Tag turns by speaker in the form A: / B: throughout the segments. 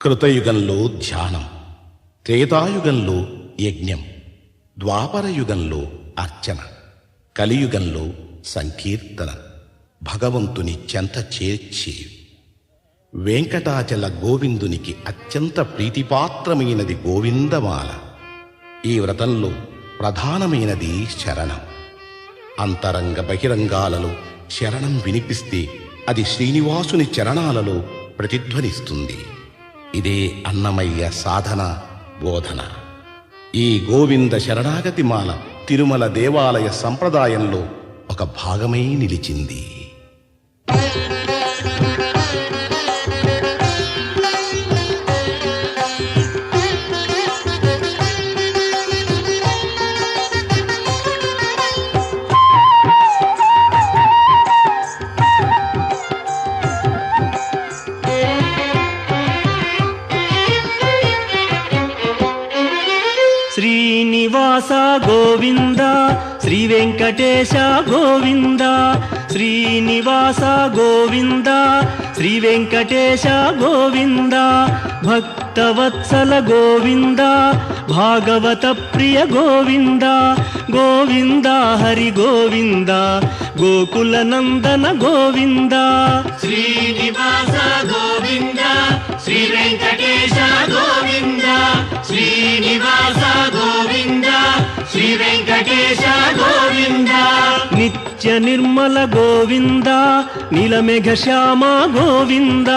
A: కృతయుగంలో ధ్యానం, త్రేతాయుగంలో యజ్ఞం, ద్వాపరయుగంలో అర్చన, కలియుగంలో సంకీర్తన. భగవంతుని చెంత చేర్చి వెంకటాచల గోవిందునికి అత్యంత ప్రీతిపాత్రమైనది గోవిందమాల. ఈ వ్రతంలో ప్రధానమైనది శరణం. అంతరంగ బహిరంగాలలో శరణం వినిపిస్తే అది శ్రీనివాసుని చరణాలలో ప్రతిధ్వనిస్తుంది. ఇదే అన్నమయ్య సాధన బోధన. ఈ గోవింద శరణాగతి మాల తిరుమల దేవాలయ సంప్రదాయంలో ఒక భాగమై నిలిచింది.
B: శ్రీనివాస గోవింద, శ్రీ వెంకటేశ గోవింద. శ్రీనివాస గోవింద, శ్రీ వెంకటేశ గోవింద. భక్తవత్సల గోవింద, భాగవత ప్రియ గోవింద. గోవింద హరి గోవింద, గోకుల నందన గోవింద.
C: శ్రీనివాస గోవింద, శ్రీ వెంకటేశ గోవింద. శ్రీనివాస గోవింద, శ్రీ వెంకటేశ గోవింద.
B: నిత్య నిర్మల గోవింద, నీలమేఘ శ్యామ గోవింద.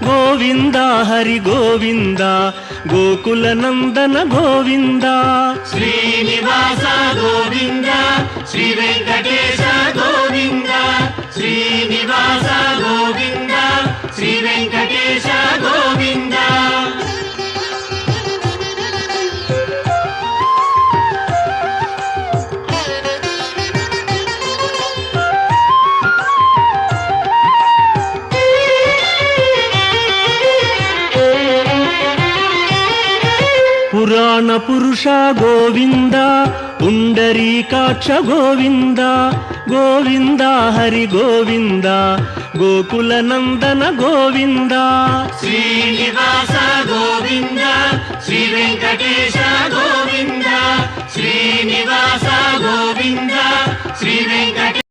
B: గోవింద హరి గోవింద, గోకుల నందన గోవింద.
C: శ్రీనివాస గోవింద, శ్రీ వెంకటేశ గోవింద. శ్రీనివాస గోవింద, శ్రీ వెంకటేశ గోవింద.
B: పురాణ పురుష గోవింద, పుండరీకాక్ష గోవింద. గోవింద హరి గోవింద, గోకుల నందన గోవింద.
C: శ్రీనివాస గోవింద, శ్రీ వెంకటేశ గోవింద. శ్రీనివాస గోవింద, శ్రీ వెంకటేశ